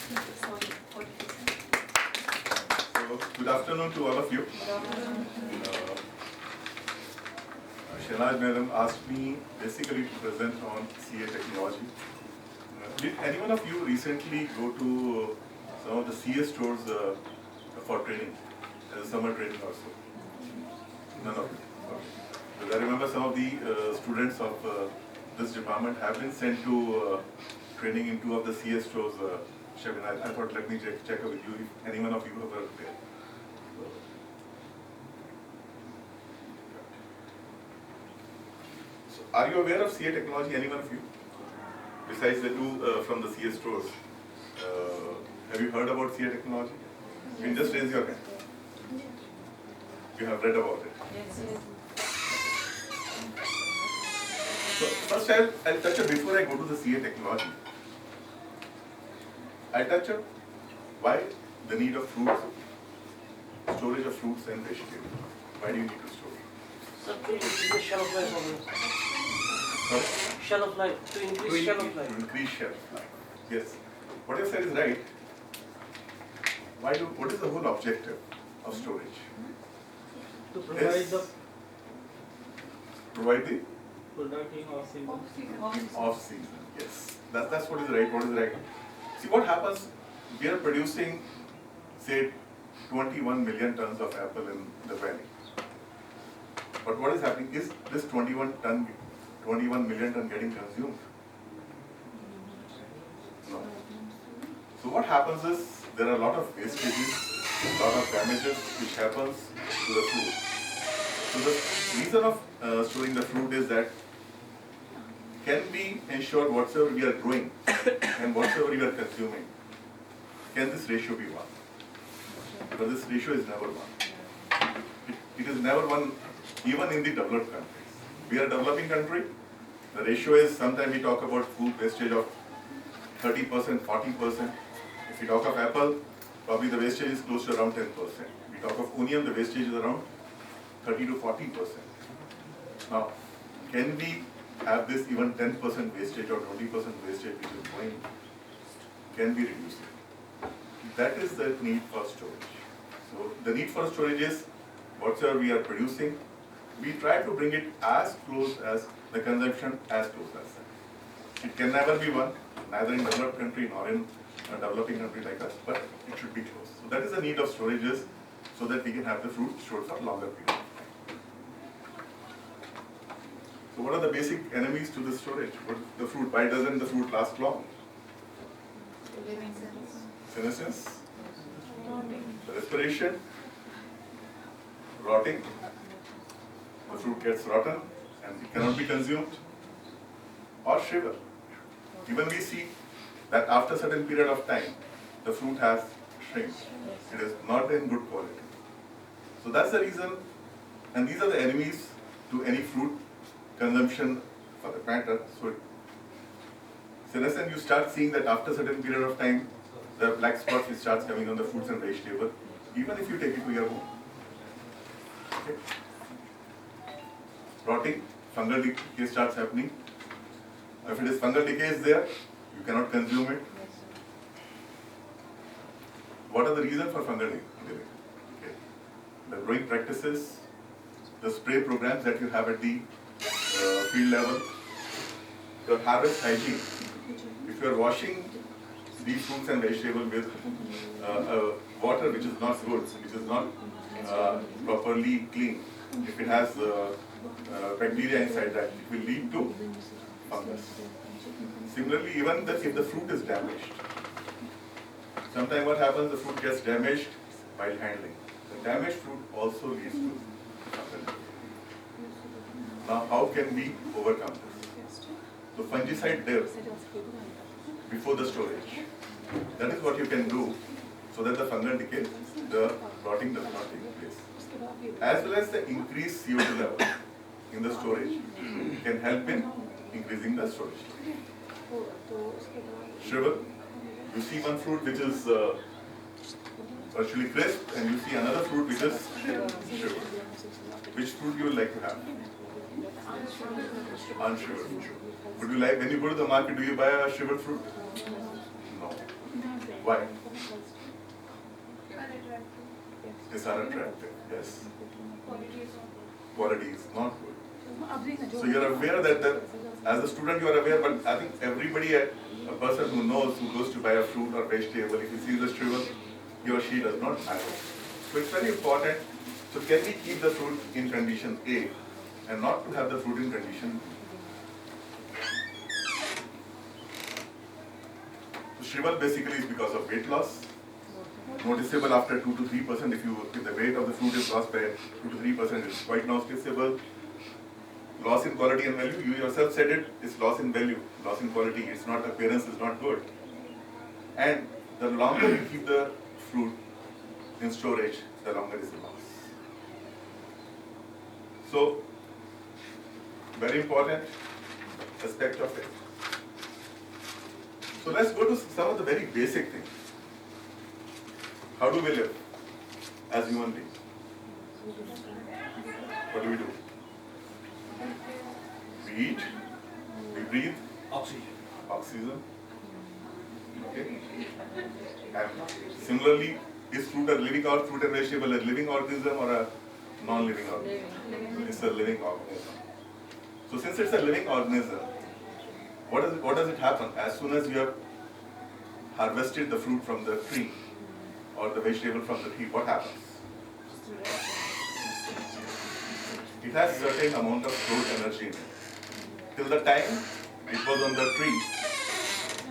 So, good afternoon to all of you. Shahnaz madam asked me basically to present on CA technology. Did any one of you recently go to some of the CA stores for training, as a summer training also? None of you. Okay. Because I remember some of the students of this department have been sent to training in two of the CA stores. I thought let me check with you if any one of you have worked there. So, are you aware of CA technology, any one of you? Besides the two from the CA stores, have you heard about CA technology? You can just raise your hand. You have read about it. Yes. So first I'll touch up, before I go to the CA technology, I'll touch up why the need of fruits, storage of fruits and vegetables. Why do you need to store? Sir, to increase the shelf life of it. Sorry? Shelf life, to increase shelf life. To increase shelf life. Yes. What you said is right. What is the whole objective of storage? To provide the Provide the producting of season. off season. Yes. That's what is right. What is right. See what happens, we are producing say 21 million tons of apple in the valley. But what is happening is this 21 million ton getting consumed? No. So what happens is there are a lot of wastages, a lot of damages which happens to the fruit. So the reason of storing the fruit is that can we ensure whatsoever we are growing and whatsoever we are consuming, can this ratio be 1? Because this ratio is never 1. It is never 1 even in the developed countries. We are a developing country. The ratio is, sometimes we talk about food wastage of 30%, 40%. If we talk of apple, probably the wastage is close to around 10%. We talk of onion, the wastage is around 30 to 40%. Now, can we have this even 10% wastage or 20% wastage which is going? Can we reduce it? That is the need for storage. So the need for storage is whatsoever we are producing, we try to bring it as close as the consumption, as close as that. It can never be 1, neither in developed country nor in a developing country like us, but it should be close. So that is the need of storages, so that we can have the fruit stored for longer period of time. So what are the basic enemies to the storage? The fruit, why doesn't the fruit last long? Senescence, respiration, rotting. The fruit gets rotten and it cannot be consumed, or shrivel. Even we see that after a certain period of time, the fruit has shrunk. It is not in good quality. So that's the reason, and these are the enemies to any fruit consumption for the matter. So senescence, you start seeing that after a certain period of time, the black spots which starts coming on the fruits and vegetables, even if you take it to your home. Okay. Rotting, fungal decay starts happening. If it is fungal decay is there, you cannot consume it. What are the reasons for fungal decay? Okay. The growing practices, the spray programs that you have at the field level, your harvest hygiene. If you are washing these fruits and vegetables with water which is not good, which is not properly clean, if it has bacteria inside that, it will lead to fungus. Similarly, even if the fruit is damaged, sometimes what happens, the fruit gets damaged while handling. The damaged fruit also leads to fungal. Now, how can we overcome this? So, fungicide there before the storage. That is what you can do so that the fungal decay, the rotting does not take place. As well as the increased CO2 level in the storage can help in increasing the storage. Shrivel, you see one fruit which is virtually crisp and you see another fruit which is shriveled. Which fruit you would like to have? Unshriveled. Would you like, when you go to the market, do you buy a shriveled fruit? No. Why? These are attractive, yes. Quality is not good. So you are aware that as a student you are aware, but I think everybody, a person who knows, who goes to buy a fruit or vegetable, if he sees the shrivel, he or she does not have it. So it's very important. So can we keep the fruit in condition A and not to have the fruit in condition B? So shrivel basically is because of weight loss. Noticeable after 2 to 3%. If the weight of the fruit is lost by 2 to 3%, it's quite noticeable. Loss in quality and value. You yourself said it. It's loss in value, loss in quality. It's not, appearance is not good. And the longer you keep the fruit in storage, the longer is the loss. So, very important aspect of it. So let's go to some of the very basic things. How do we live as human beings? What do? We eat, we breathe, oxygen. Okay. And similarly, is fruit a living fruit and vegetable a living organism or a non-living organism? It's a living organism. So since it's a living organism, what does it happen? As soon as you have harvested the fruit from the tree or the vegetable from the tree, what happens? It has certain amount of stored energy in it. Till the time it was on the tree,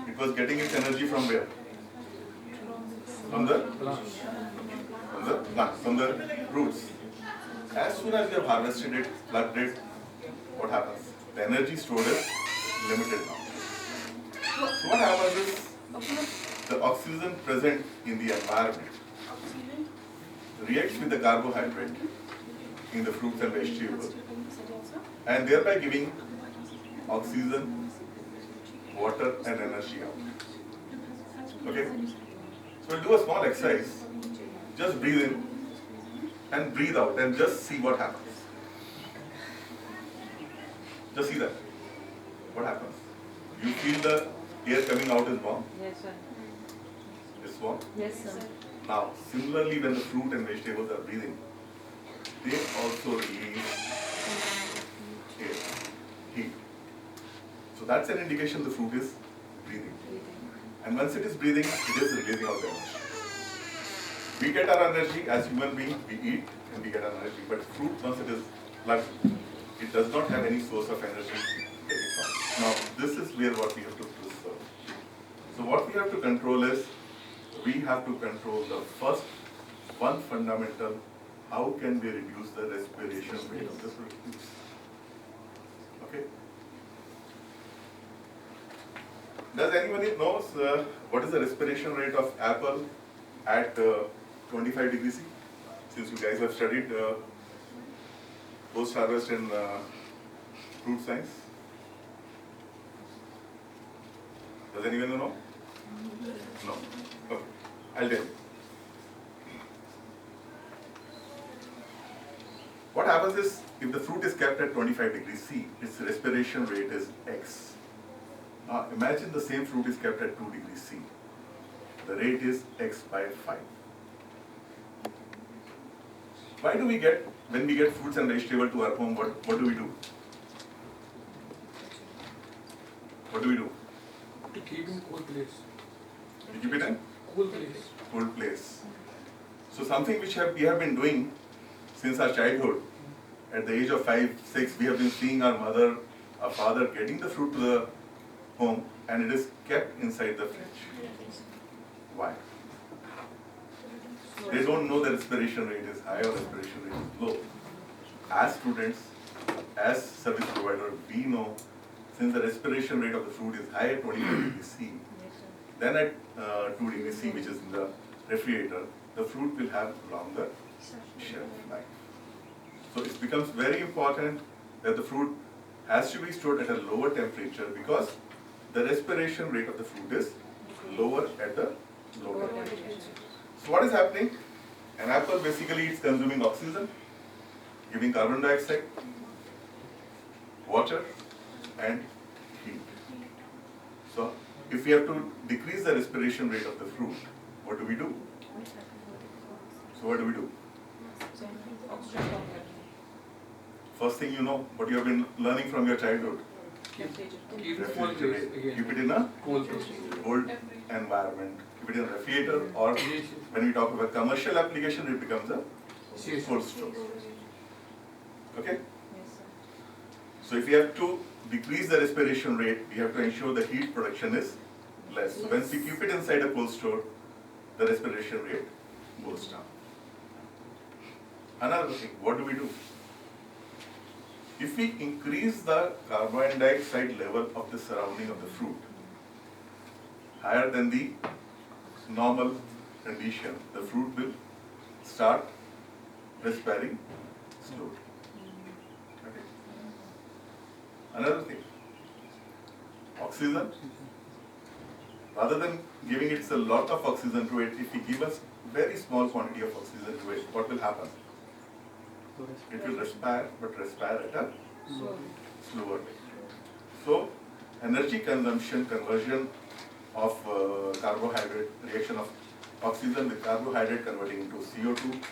it was getting its energy from where? From the plant, from the roots. As soon as you have harvested it, plucked it, what happens? The energy stored is limited now. So what happens is the oxygen present in the environment reacts with the carbohydrate in the fruits and vegetables and thereby giving oxygen, water and energy out. Okay? So we'll do a small exercise. Just breathe in and breathe out and just see what happens. Just see that. What happens? You feel the air coming out is warm? Yes, sir. It's warm? Yes, sir. Now, similarly when the fruit and vegetables are breathing, they also release air, heat. So that's an indication the fruit is breathing. And once it is breathing, it is releasing out the energy. We get our energy as human beings, we eat and we get our energy. But fruit, once it is plucked, it does not have any source of energy to take it from. Now, this is where what we have to preserve. So what we have to control is, we have to control the first one fundamental, how can we reduce the respiration rate of the fruits? Okay? Does anybody knows what is the respiration rate of apple at 25 degrees C? Since you guys have studied post-harvest and fruit science. Does anyone know? No. Okay. I'll tell you. What happens is, if the fruit is kept at 25 degrees C, its respiration rate is X. Now imagine the same fruit is kept at 2 degrees C. The rate is X by 5. Why do we get, when we get fruits and vegetables to our home, what do we do? What do we do? To keep in cool place. We keep it in Cool place. cool place. So something which we have been doing since our childhood. At the age of 5, 6, we have been seeing our mother, our father getting the fruit to the home and it is kept inside the fridge. Why? They don't know the respiration rate is high or respiration rate is low. As students, as service provider, we know since the respiration rate of the fruit is high at 25 degrees C, then at 2 degrees C, which is in the refrigerator, the fruit will have longer shelf life. So it becomes very important that the fruit has to be stored at a lower temperature because the respiration rate of the fruit is lower at the lower temperature. So what is happening? An apple basically is consuming oxygen, giving carbon dioxide, water and heat. So if we have to decrease the respiration rate of the fruit, what do we do? So what do we do? First thing you know, what you have been learning from your childhood. Keep it cold place Refrigerate. again. Keep it in a Cold place. cold environment. Keep it in a refrigerator, or when we talk about commercial application, it becomes a cold store. Okay? So if we have to decrease the respiration rate, we have to ensure the heat production is less. So once we keep it inside a cold store, the respiration rate goes down. Another thing, what do we do? If we increase the carbon dioxide level of the surrounding of the fruit higher than the normal condition, the fruit will start respiring slowly. Okay. Another thing, oxygen. Rather than giving it a lot of oxygen to it, if we give us very small quantity of oxygen to it, what will happen? It will respire, but respire at a slower rate. So, energy consumption, conversion of carbohydrate, reaction of oxygen with carbohydrate converting into CO2,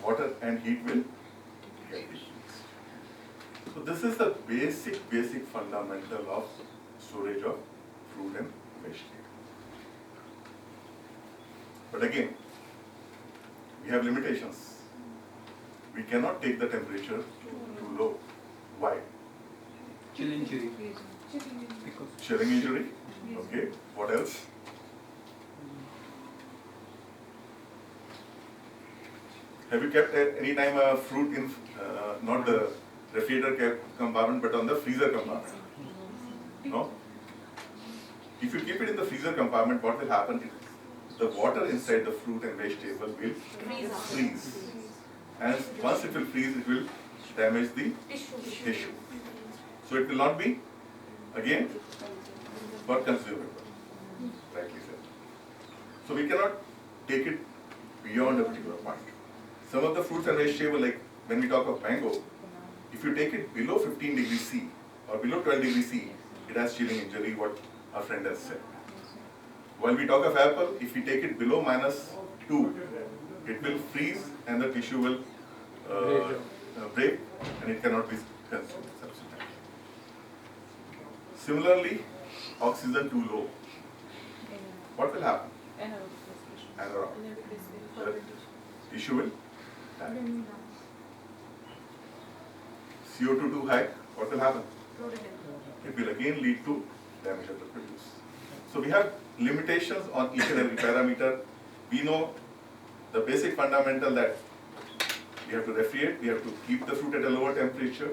water and heat will get decreased. So this is the basic fundamental of storage of fruit and vegetable. But again, we have limitations. We cannot take the temperature too low. Why? Chill injury. Chilling injury. Okay. What else? Have you kept at any time a fruit in not the refrigerator compartment but on the freezer compartment? No? If you keep it in the freezer compartment, what will happen? The water inside the fruit and vegetable will freeze. And once it will freeze, it will damage the tissue. So it will not be, again, for consumable. Rightly said. So we cannot take it beyond a particular point. Some of the fruits and vegetables, like when we talk of mango, if you take it below 15 degrees C or below 12 degrees C, it has chilling injury, what our friend has said. While we talk of apple, if we take it below -2, it will freeze and the tissue will break and it cannot be consumed subsequently. Similarly, oxygen too low. What will happen? Anaerobic. The tissue will die. CO2 too high, what will happen? It will again lead to damage of the produce. So we have limitations on each and every parameter. We know the basic fundamental that we have to refrigerate, we have to keep the fruit at a lower temperature,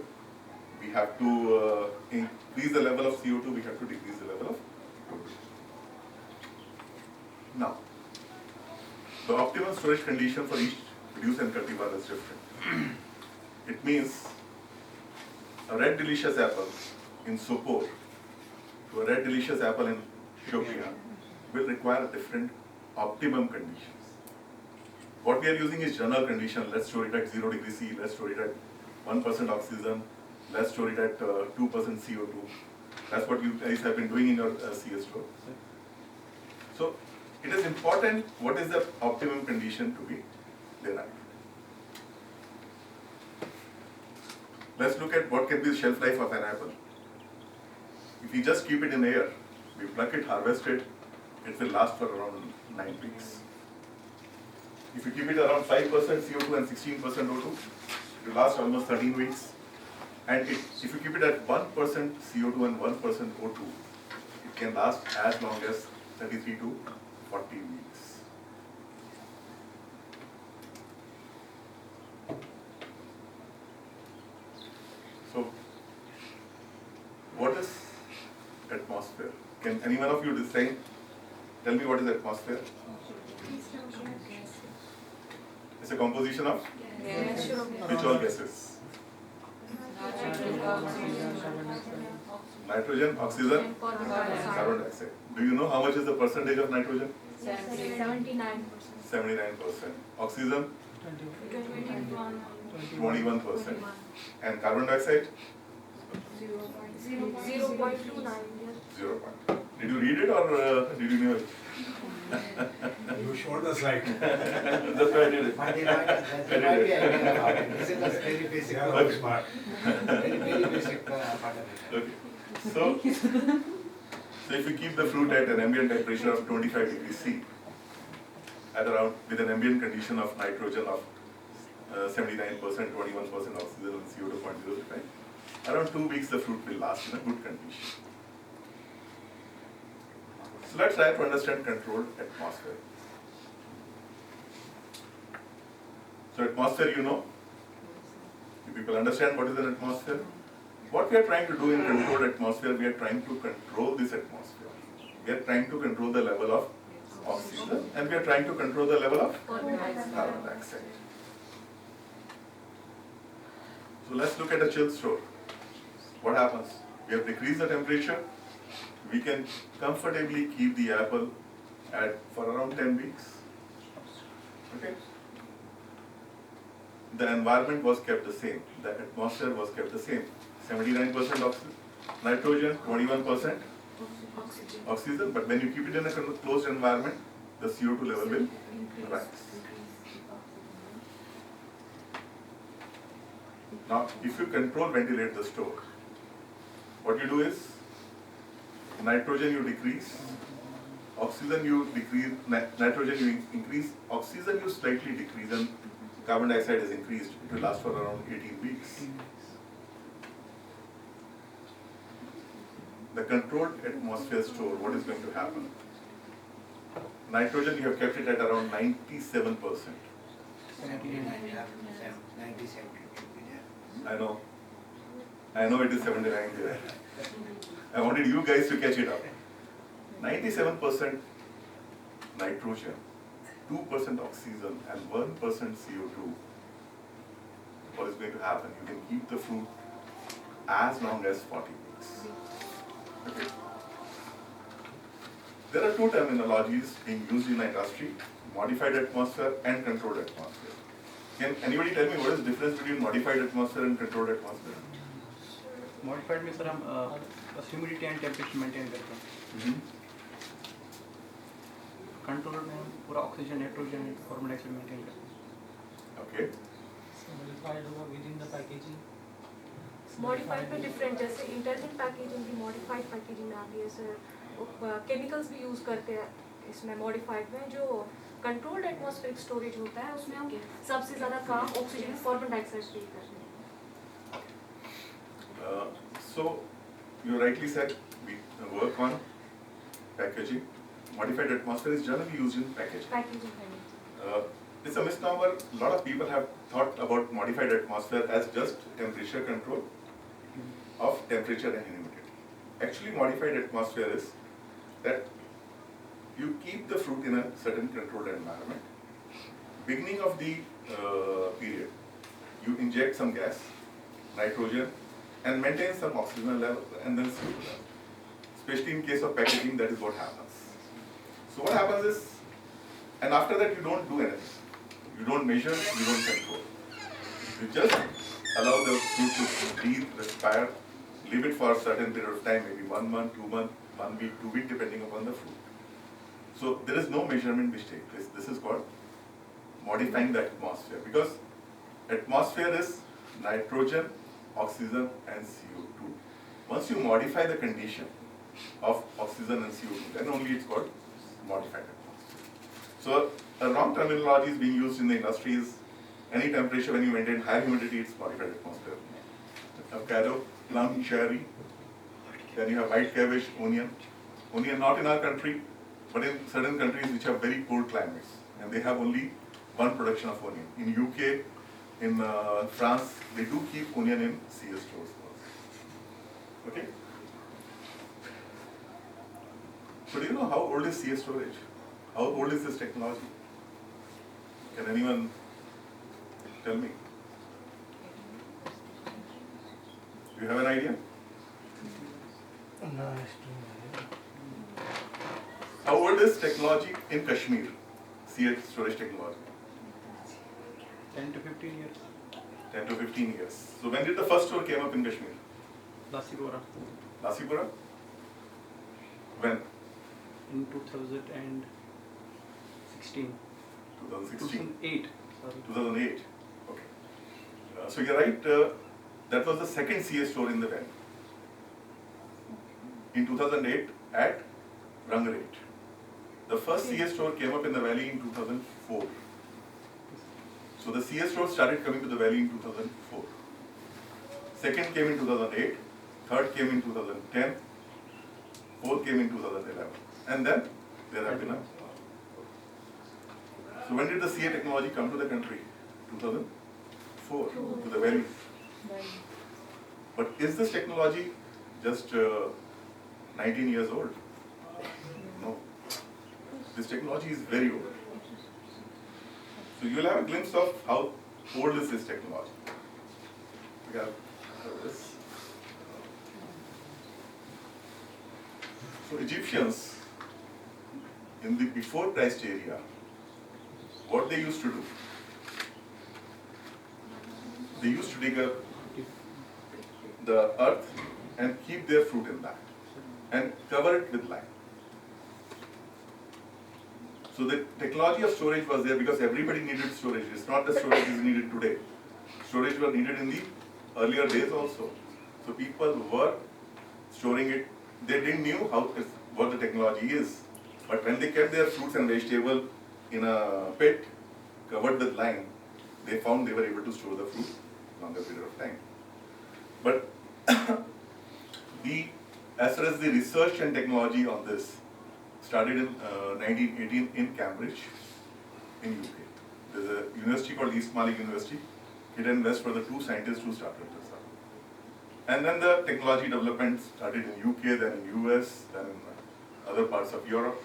we have to increase the level of CO2, we have to decrease the level of CO2. Now, the optimum storage condition for each produce and cultivar is different. It means a red delicious apple in Sopor to a red delicious apple in Shopian will require different optimum conditions. What we are using is general condition. Let's store it at 0 degrees C, let's store it at 1% oxygen, let's store it at 2% CO2. That's what you guys have been doing in your CS store. So it is important what is the optimum condition to be derived. Let's look at what can be the shelf life of an apple. If we just keep it in air, we pluck it, harvest it, it will last for around 9 weeks. If you keep it around 5% CO2 and 16% O2, it will last almost 13 weeks. And if you keep it at 1% CO2 and 1% O2, it can last as long as 33 to 40 weeks. So, what is atmosphere? Can any one of you decide? Tell me what is atmosphere? It's a composition of which all gases? Nitrogen, oxygen, carbon dioxide. Do you know how much is the percentage of nitrogen? 79%. 79%. Oxygen? 21%. And carbon dioxide? 0.29. 0. Did you read it or did you know it? You showed the slide. That's why I did it. But they might be idea about it. This is a very basic, Yeah, very smart. very basic fundamental. Okay. So if you keep the fruit at an ambient temperature of 25 degrees C, at around with an ambient condition of nitrogen of 79%, 21% oxygen and CO2 0.05, around 2 weeks the fruit will last in a good condition. So let's try to understand controlled atmosphere. So atmosphere, you know, you people understand what is an atmosphere? What we are trying to do in controlled atmosphere, we are trying to control this atmosphere. We are trying to control the level of oxygen and we are trying to control the level of carbon dioxide. So let's look at a chill store. What happens? We have decreased the temperature. We can comfortably keep the apple for around 10 weeks. Okay? The environment was kept the same. The atmosphere was kept the same. 79% nitrogen, 21% oxygen. But when you keep it in a closed environment, the CO2 level will rise. Now, if you control ventilate the store, what you do is nitrogen you decrease, oxygen you decrease, nitrogen you increase, oxygen you slightly decrease, and carbon dioxide is increased. It will last for around 18 weeks. The controlled atmosphere store, what is going to happen? Nitrogen you have kept it at around 97%. 97. I know it is 79 here. I wanted you guys to catch it up. 97% nitrogen, 2% oxygen and 1% CO2. What is going to happen? You can keep the fruit as long as 40 weeks. Okay. There are two terminologies being used in the industry, modified atmosphere and controlled atmosphere. Can anybody tell me what is the difference between modified atmosphere and controlled atmosphere? Modified में sir हम बस humidity and temperature maintain करते हैं. Control में हम पूरा oxygen, nitrogen, carbon dioxide maintain करते हैं. Okay. Modified होगा within the packaging. मॉडिफाइड में डिफरेंट, जैसे इंटेलिजेंट पैकेजिंग की मॉडिफाइड पैकेजिंग में आती है सर. केमिकल्स भी यूज करते हैं इसमें मॉडिफाइड में. जो कंट्रोल्ड एटमॉस्फेरिक स्टोरेज होता है उसमें हम सबसे ज़्यादा काम ऑक्सीजन, कार्बन डाइऑक्साइड पे करते हैं. So, you rightly said we work on packaging. Modified atmosphere is generally used in packaging. Packaging It's a misnomer. A lot of people have thought about modified atmosphere as just temperature control of temperature and humidity. Actually, modified atmosphere is that you keep the fruit in a certain controlled environment. Beginning of the period, you inject some gas, nitrogen, and maintain some oxygen level and then CO2 level. Especially in case of packaging, that is what happens. So what happens is, and after that you don't do anything. You don't measure, you don't control. You just allow the fruit to breathe, respire, leave it for a certain period of time, maybe 1 month, 2 months, 1 week, 2 weeks, depending upon the fruit. So there is no measurement which takes place. This is called modifying the atmosphere, because atmosphere is nitrogen, oxygen and CO2. Once you modify the condition of oxygen and CO2, then only it's called modified atmosphere. So a wrong terminology is being used in the industry is any temperature when you maintain high humidity, it's modified atmosphere. Avocado, plum, cherry, then you have white cabbage, onion. Onion not in our country, but in certain countries which have very cold climates, and they have only one production of onion. In UK, in France, they do keep onion in CS stores. Okay? So do you know how old is CS storage? How old is this technology? Can anyone tell me? Do you have an idea? No, How old is technology in Kashmir? CS storage technology? 10 to 15 years. 10 to 15 years. So when did the first store came up in Kashmir? Lasipura. Lasipura? When? In 2016. 2016. 2008. Sorry. 2008. Okay. So you're right. That was the second CA store in the valley. In 2008 at Rangarate. The first CA store came up in the valley in 2004. So the CA store started coming to the valley in 2004. Second came in 2008. Third came in 2010. Fourth came in 2011. And then there have been a. So when did the CA technology come to the country? 2004 to the valley. But is this technology just 19 years old? No. This technology is very old. So you will have a glimpse of how old is this technology. We have this. So Egyptians in the before Christ area, what they used to do? They used to dig up the earth and keep their fruit in that and cover it with lime. So the technology of storage was there because everybody needed storage. It's not the storage is needed today. Storage was needed in the earlier days also. So people were storing it. They didn't knew what the technology is. But when they kept their fruits and vegetables in a pit covered with lime, they found they were able to store the fruit longer period of time. But as far as the research and technology on this started in 1918 in Cambridge, in UK. There's a university called East Malik University. It and West were the two scientists who started this up. And then the technology development started in UK, then in US, then in other parts of Europe.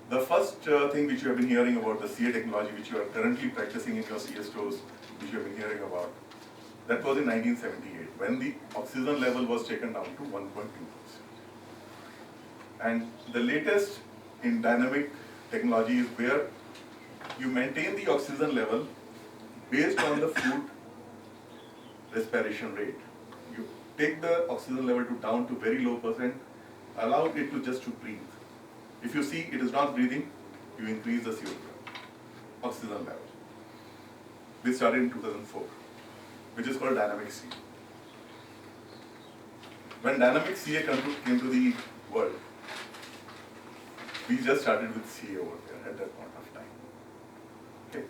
The first thing which you have been hearing about, the CA technology, which you are currently practicing in your CA stores, which you have been hearing about, that was in 1978, when the oxygen level was taken down to 1.2%. And the latest in dynamic technology is where you maintain the oxygen level based on the fruit respiration rate. You take the oxygen level down to very low percent, allow it to just to breathe. If you see it is not breathing, you increase the CO2 oxygen level. This started in 2004, which is called dynamic CA. When dynamic CA came to the world, we just started with CA over there at that point of time. Okay.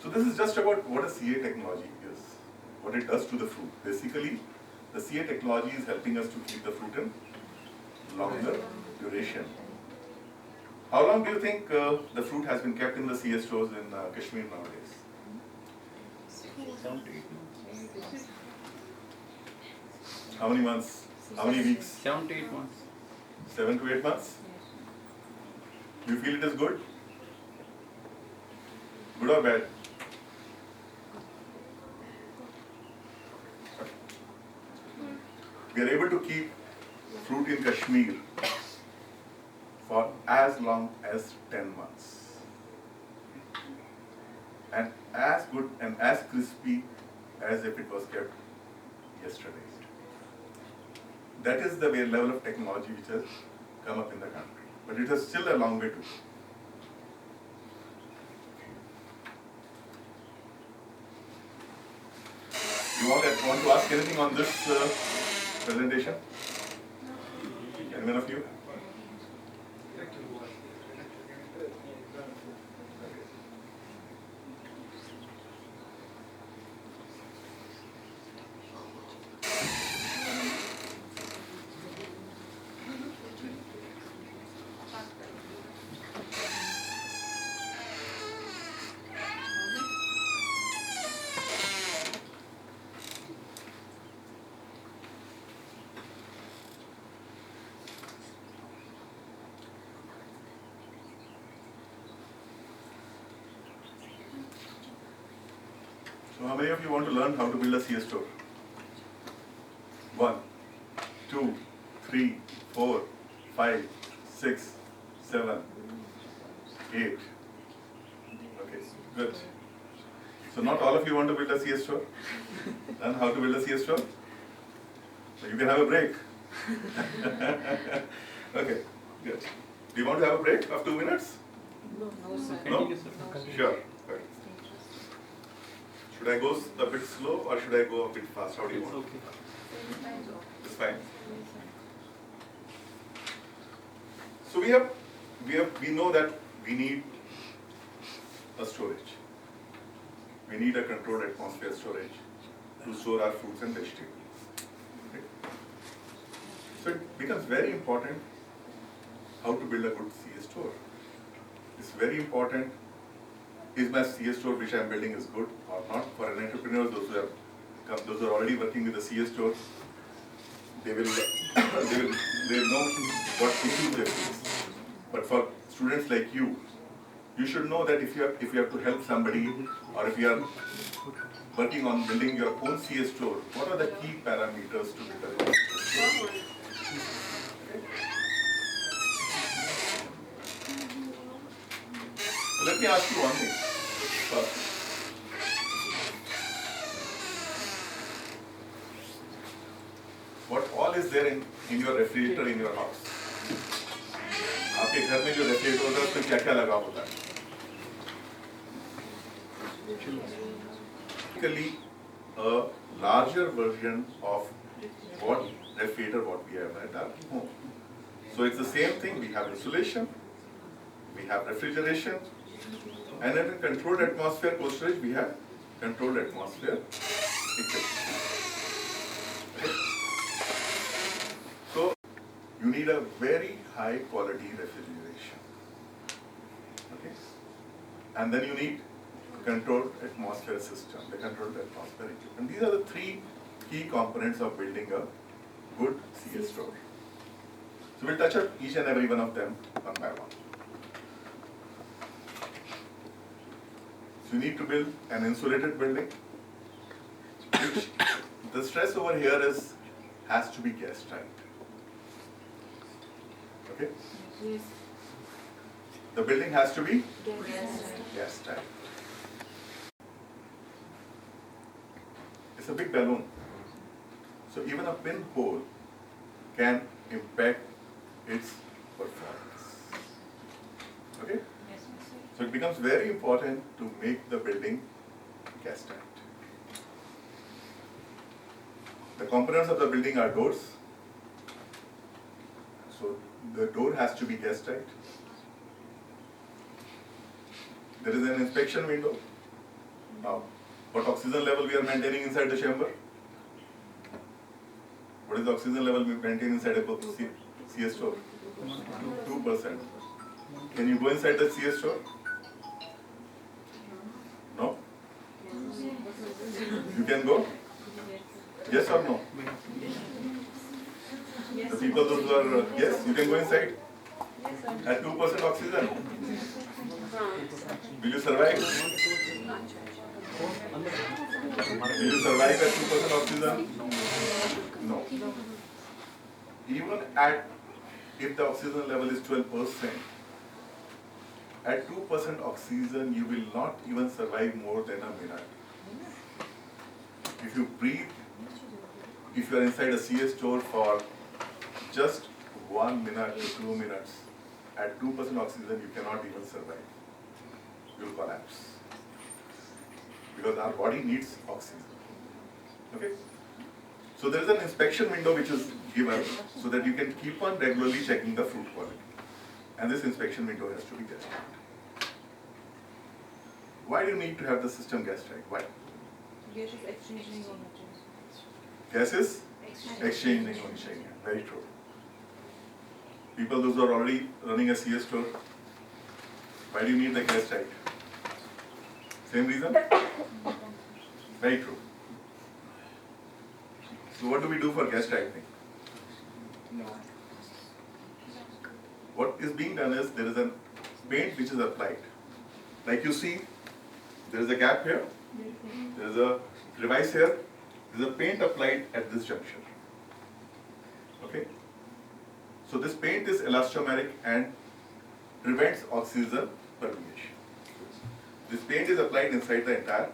So this is just about what a CA technology is, what it does to the fruit. Basically, the CA technology is helping us to keep the fruit in longer duration. How long do you think the fruit has been kept in the CA stores in Kashmir nowadays? 7 to 8 months. How many months? How many weeks? 7 to 8 months. 7 to 8 months? Do you feel it is good? Good or bad? We are able to keep fruit in Kashmir for as long as 10 months. And as good and as crispy as if it was kept yesterday. That is the level of technology which has come up in the country. But it has still a long way to go. You want to ask anything on this presentation? Anyone of you? So how many of you want to learn how to build a CS store? 1, 2, 3, 4, 5, 6, 7, 8. Okay, good. So not all of you want to build a CS store? Learn how to build a CS store? So you can have a break. Okay, good. Do you want to have a break of 2 minutes? No, sir. No? Continue, sir. Sure. Right. Should I go a bit slow or should I go a bit fast? How do you It's want? okay. It's fine. So we know that we need a storage. We need a controlled atmosphere storage to store our fruits and vegetables. Okay? So it becomes very important how to build a good CS store. It's very important, is my CS store which I'm building is good or not? For an entrepreneur, those who are already working with a CS store, they will know what issues they face. But for students like you should know that if you have to help somebody or if you are working on building your own CS store, what are the key parameters to determine? Let me ask you one thing first. What all is there in your refrigerator in your house? आपके घर में जो refrigerator होता है उसमें क्या क्या लगा होता है? Typically, a larger version of what we have at our home. So it's the same thing. We have insulation, we have refrigeration, and in a controlled atmosphere cold storage we have controlled atmosphere equipment. Okay? So you need a very high quality refrigeration. Okay? And then you need controlled atmosphere system, the controlled atmosphere equipment. These are the three key components of building a good CS store. So we'll touch up each and every one of them one by one. So you need to build an insulated building, which the stress over here has to be gas tight. Okay? Yes. The building has to be Yes. gas tight. It's a big balloon. So even a pinhole can impact its performance. Okay? So it becomes very important to make the building gas tight. The components of the building are doors. So the door has to be gas tight. There is an inspection window. Now, what oxygen level we are maintaining inside the chamber? What is the oxygen level we maintain inside a CS store? 2%. Can you go inside the CS store? No? You can go? Yes or no? The people those who are, yes, you can go inside? At 2% oxygen? Will you survive? Will you survive at 2% oxygen? No. Even if the oxygen level is 12%, at 2% oxygen, you will not even survive more than a minute. If you breathe, if you are inside a CS store for just 1 minute to 2 minutes, at 2% oxygen, you cannot even survive. You will collapse. Because our body needs oxygen. Okay? So there is an inspection window which is given so that you can keep on regularly checking the fruit quality. And this inspection window has to be gas tight. Why do you need to have the system gas tight? Why? Gas is exchange नहीं होना चाहिए. Gas is exchange नहीं होनी चाहिए. Very true. People those who are already running a CS store, why do you need the gas tight? Same reason? Very true. So what do we do for gas tightening? What is being done is there is a paint which is applied. Like you see, there is a gap here, there is a crevice here, there is a paint applied at this juncture. Okay? So this paint is elastomeric and prevents oxygen permeation. This paint is applied inside the entire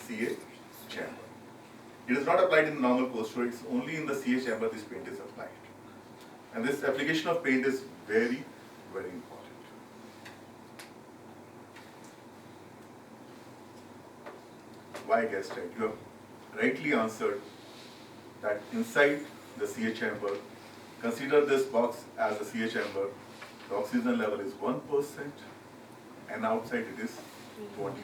CA chamber. It is not applied in normal cold storage, it's only in the CA chamber this paint is applied. And this application of paint is very, very important. Why gas tight? You have rightly answered that inside the CA chamber, consider this box as a CA chamber, the oxygen level is 1% and outside it is 21%.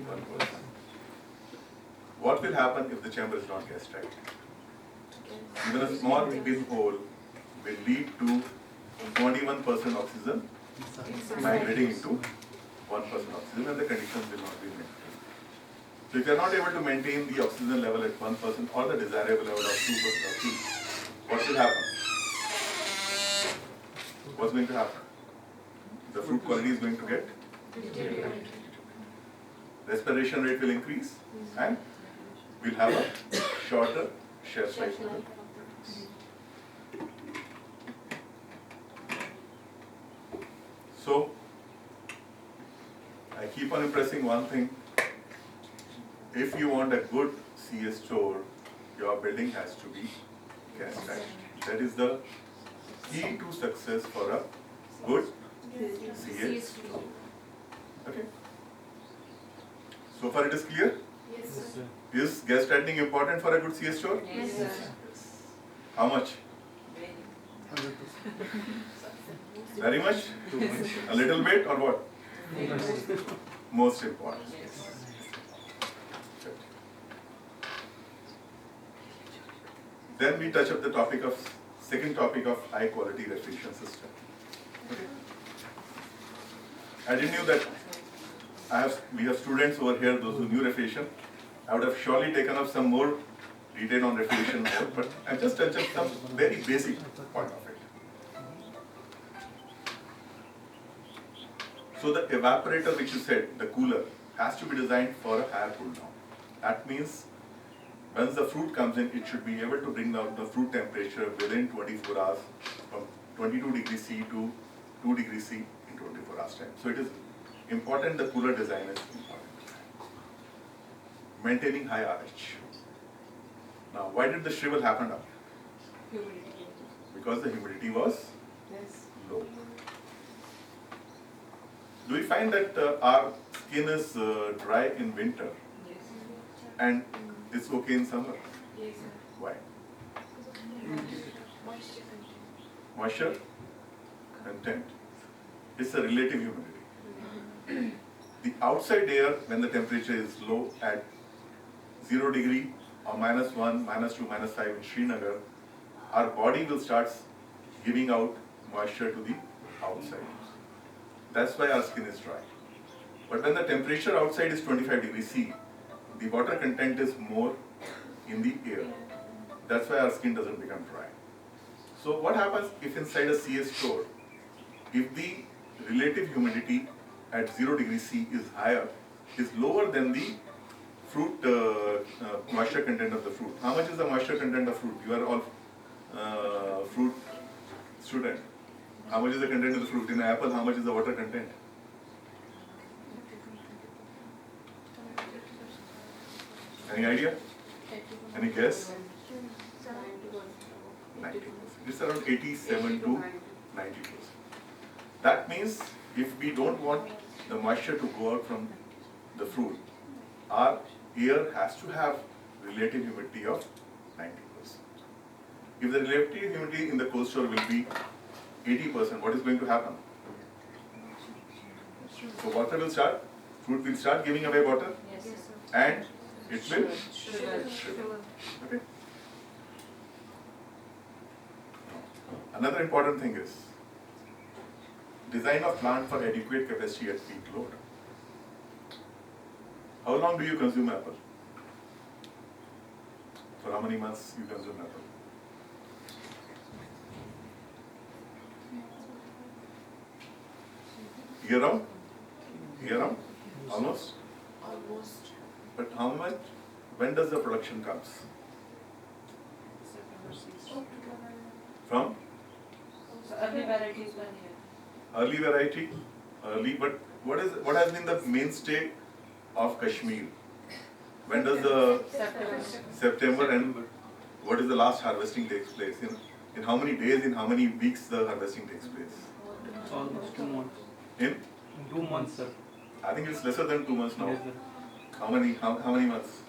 What will happen if the chamber is not gas tight? Even a small pinhole will lead to 21% oxygen migrating into 1% oxygen and the conditions will not be maintained. So if you are not able to maintain the oxygen level at 1% or the desirable level of 2% or 3, what will happen? What's going to happen? The fruit quality is going to get deteriorated. Respiration rate will increase and we'll have a shorter shelf life. So, I keep on impressing one thing. If you want a good CS store, your building has to be gas tight. That is the key to success for a good CS store. Okay? So far it is clear? Yes, sir. Is gas tightening important for a good CS store? Yes, sir. How much? Very much? A little bit or what? Most important. Then we touch up the second topic of high quality refrigeration system. Okay. I didn't know that we have students over here, those who knew refrigeration. I would have surely taken up some more detail on refrigeration more, but I just touched up some very basic point of it. So the evaporator which you said, the cooler, has to be designed for a higher cool down. That means once the fruit comes in, it should be able to bring down the fruit temperature within 24 hours from 22 degrees C to 2 degrees C in 24 hours time. So it is important, the cooler design is important. Maintaining high RH. Now, why did the shrivel happen up? Because the humidity was low. Do we find that our skin is dry in winter and it's okay in summer? Why? Moisture content. It's a relative humidity. The outside air, when the temperature is low at 0 degree or -1, -2, -5 in Srinagar, our body will start giving out moisture to the outside. That's why our skin is dry. But when the temperature outside is 25 degrees C, the water content is more in the air. That's why our skin doesn't become dry. So what happens if inside a CS store, if the relative humidity at 0 degrees C is higher, is lower than the fruit moisture content of the fruit. How much is the moisture content of fruit? You are all fruit student. How much is the content of the fruit? In an apple, how much is the water content? Any idea? Any guess? 90%. It's around 87 to 90%. That means if we don't want the moisture to go out from the fruit, our air has to have relative humidity of 90%. If the relative humidity in the cold store will be 80%, what is going to happen? So water will start, fruit will start giving away water, and it will shrivel. Okay? Another important thing is design of plant for adequate capacity at peak load. How long do you consume apple? For how many months you consume apple? Year round? Year round? Almost? Almost. But how much? When does the production comes? From? So early varieties were here. Early variety, but what has been the mainstay of Kashmir? When does the September. September and what is the last harvesting takes place? In how many days, in how many weeks the harvesting takes place? Almost 2 months. In? 2 months, sir. I think it's lesser than 2 months now. Yes, sir. How many months?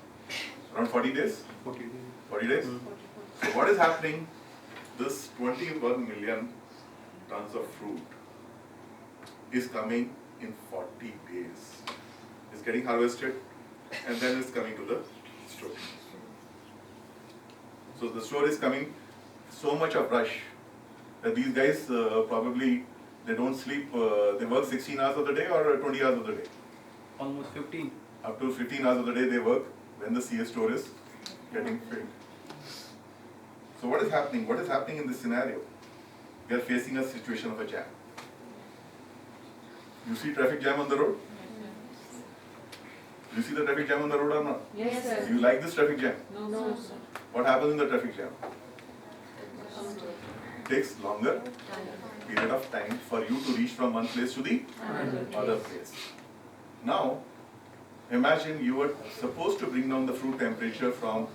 Around 40 days? 40 days. 40 days? So what is happening? This 21 million tons of fruit is coming in 40 days. It's getting harvested and then it's coming to the store. So the store is coming so much of rush that these guys probably they don't sleep, they work 16 hours of the day or 20 hours of the day. Almost 15. Up to 15 hours of the day they work when the CS store is getting filled. So what is happening? What is happening in this scenario? We are facing a situation of a jam. You see traffic jam on the road? You see the traffic jam on the road or not? Yes, sir. Do you like this traffic jam? No, sir. What happens in the traffic jam? It takes longer period of time for you to reach from one place to the other place. Now, imagine you were supposed to bring down the fruit temperature from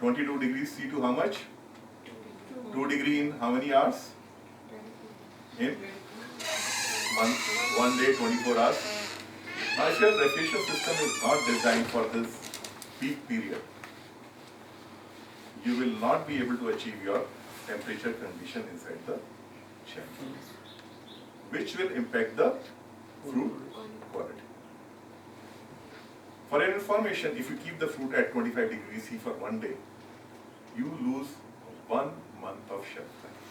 22 degrees C to how much? 2 degree in how many hours? In one day, 24 hours. Now, if your refrigeration system is not designed for this peak period, you will not be able to achieve your temperature condition inside the chamber, which will impact the fruit quality. For your information, if you keep the fruit at 25 degrees C for one day, you lose 1 month of shelf life.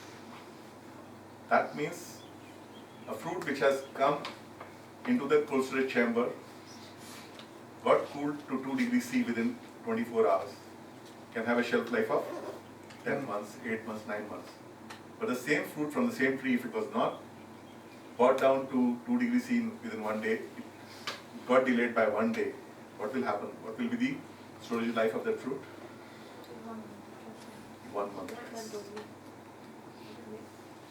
That means a fruit which has come into the cold storage chamber, got cooled to 2 degrees C within 24 hours, can have a shelf life of 10 months, 8 months, 9 months. But the same fruit from the same tree, if it was not brought down to 2 degrees C within one day, it got delayed by one day, what will happen? What will be the storage life of that fruit? 1 month.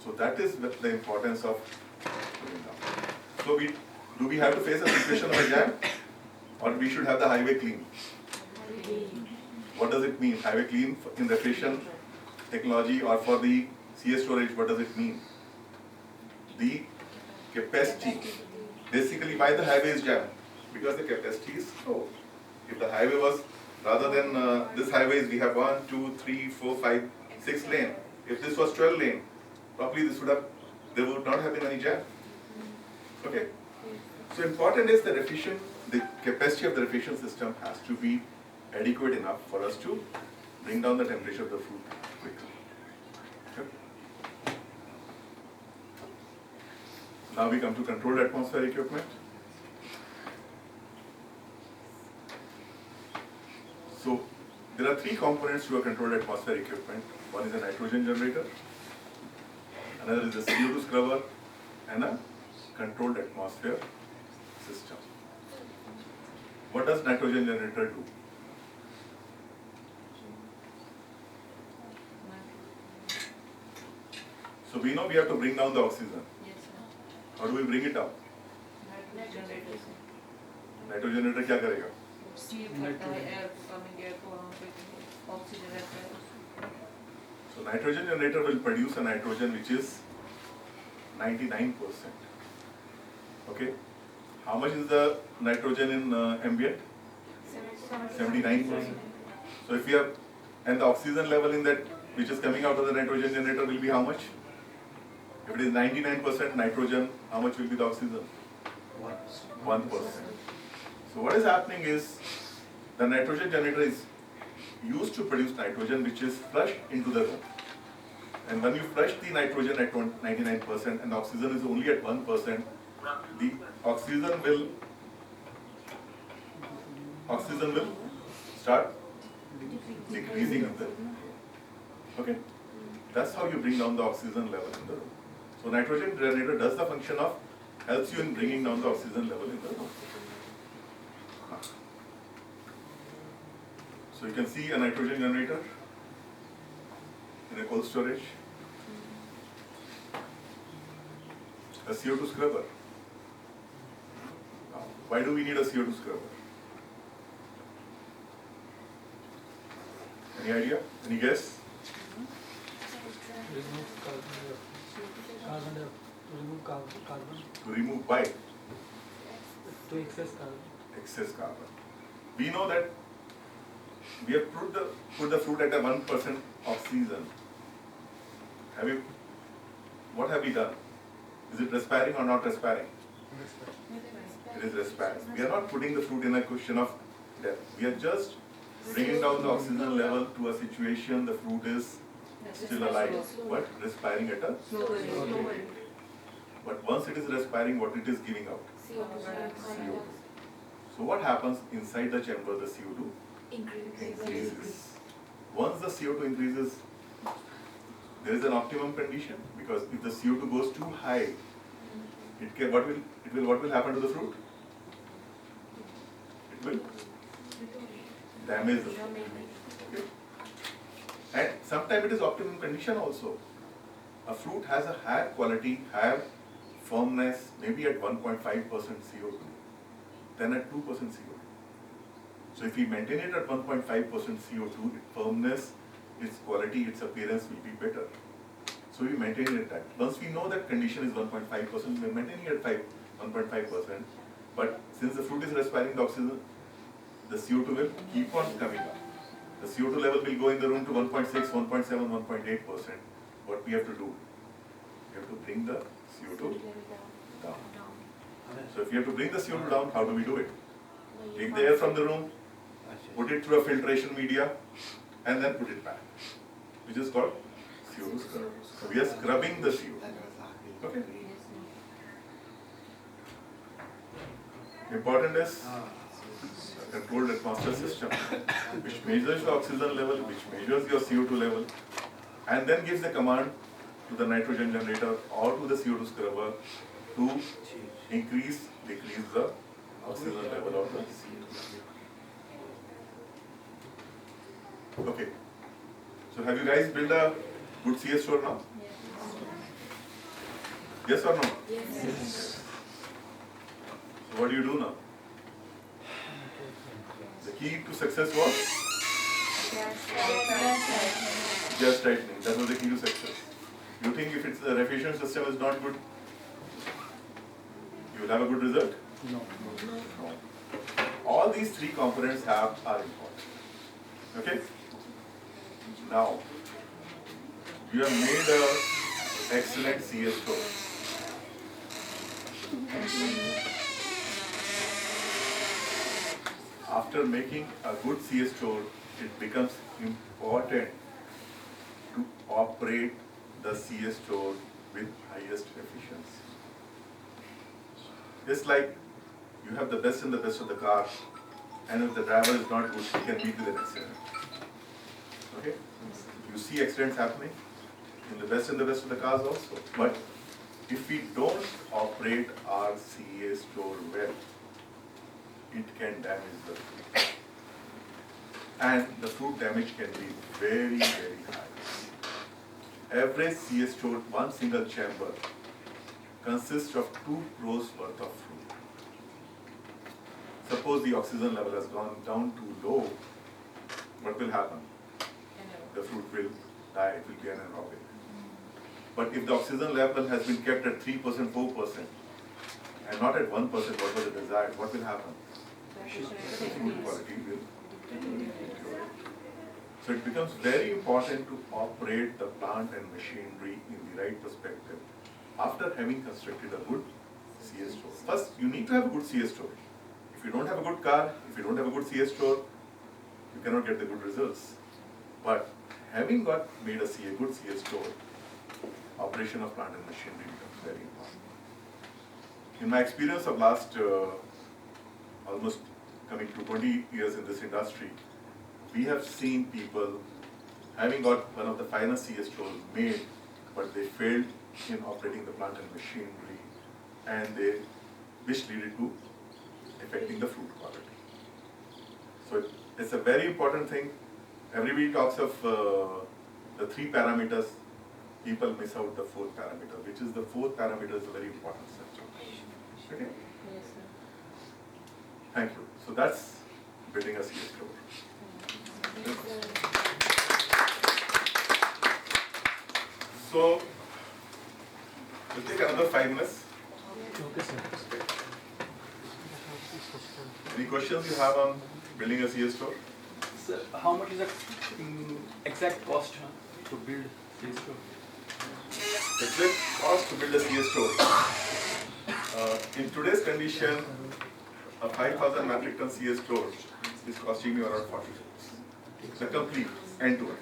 So that is the importance of putting down. So do we have to face a situation of a jam, or we should have the highway clean? What does it mean? Highway clean in refrigeration technology or for the CS storage, what does it mean? The capacity. Basically, why the highway is jammed? Because the capacity is low. If the highway was, rather than this highways, we have 1, 2, 3, 4, 5, 6 lane. If this was 12 lane, probably there would not have been any jam. Okay? So important is the capacity of the refrigeration system has to be adequate enough for us to bring down the temperature of the fruit quickly. Okay? Now we come to controlled atmosphere equipment. So there are 3 components to a controlled atmosphere equipment. One is a nitrogen generator, another is a CO2 scrubber, and a controlled atmosphere system. What does nitrogen generator do? So we know we have to bring down the oxygen. Yes, sir. How do we bring it down? Generator, sir. Nitrogen generator क्या करेगा? Steam करता है air को coming air को वहाँ पे oxygen रहता है. So nitrogen generator will produce a nitrogen which is 99%. Okay. How much is the nitrogen in ambient? 79%. So if you have, and the oxygen level in that which is coming out of the nitrogen generator will be how much? If it is 99% nitrogen, how much will be the oxygen? 1%. So what is happening is the nitrogen generator is used to produce nitrogen which is flushed into the room. And when you flush the nitrogen at 99% and the oxygen is only at 1%, the oxygen will start decreasing in the room. Okay? That's how you bring down the oxygen level in the room. So nitrogen generator does the function of helps you in bringing down the oxygen level in the room. So you can see a nitrogen generator in a cold storage, a CO2 scrubber. Now, why do we need a CO2 scrubber? Any idea? Any guess? Remove carbon dioxide. To remove carbon. To remove by To excess carbon. excess carbon. We know that we have put the fruit at a 1% oxygen. What have we done? Is it respiring or not respiring? It is respiring. We are not putting the fruit in a question of death. We are just bringing down the oxygen level to a situation the fruit is still alive, but respiring at a slow rate. But once it is respiring, what it is giving out? CO2. So what happens inside the chamber? The CO2 increases. Once the CO2 increases, there is an optimum condition, because if the CO2 goes too high, what will happen to the fruit? It will damage the fruit. Okay? And sometimes it is optimum condition also. A fruit has a higher quality, higher firmness, maybe at 1.5% CO2 than at 2% CO2. So if we maintain it at 1.5% CO2, its firmness, its quality, its appearance will be better. So we maintain it at that. Once we know that condition is 1.5%, we are maintaining it at 1.5%. But since the fruit is respiring the oxygen, the CO2 will keep on coming up. The CO2 level will go in the room to 1.6, 1.7, 1.8%. What we have to do? We have to bring the CO2 down. So if you have to bring the CO2 down, how do we do it? Take the air from the room, put it through a filtration media, and then put it back, which is called CO2 scrub. So we are scrubbing the CO2. Okay. Important is a controlled atmosphere system, which measures the oxygen level, which measures your CO2 level, and then gives the command to the nitrogen generator or to the CO2 scrubber to decrease the oxygen level of the CO2. Okay. So have you guys built a good CS store now? Yes or no? Yes. So what do you do now? The key to success was gas tightening. That was the key to success. You think if it's the refrigeration system is not good, you will have a good result? No. No. All these three components are important. Okay? Now, you have made an excellent CS store. After making a good CS store, it becomes important to operate the CS store with highest efficiency. It's like you have the best and the best of the car, and if the driver is not good, he can meet with an accident. Okay? You see accidents happening in the best and the best of the cars also. But if we don't operate our CA store well, it can damage the food. And the food damage can be very, very high. Average CA store, one single chamber, consists of 2 crores worth of fruit. Suppose the oxygen level has gone down too low, what will happen? The fruit will die, it will be anaerobic. But if the oxygen level has been kept at 3%, 4%, and not at 1%, what was the desired, what will happen? The food quality will deteriorate. So it becomes very important to operate the plant and machinery in the right perspective after having constructed a good CS store. First, you need to have a good CS store. If you don't have a good car, if you don't have a good CS store, you cannot get the good results. But having made a good CS store, operation of plant and machinery becomes very important. In my experience of last almost coming to 20 years in this industry, we have seen people having got one of the finest CS stores made, but they failed in operating the plant and machinery, and which led to affecting the fruit quality. So it's a very important thing. Everybody talks of the 3 parameters. People miss out the 4th parameter, which is the 4th parameter is a very important subject. Okay? Yes, sir. Thank you. So that's building a CS store. So, we'll take another 5 minutes. Okay, sir. Any questions you have on building a CS store? Sir, how much is the exact cost to build this store? Exact cost to build a CS store. In today's condition, a 5,000 metric ton CS store is costing me around 40 crores. The complete end to end,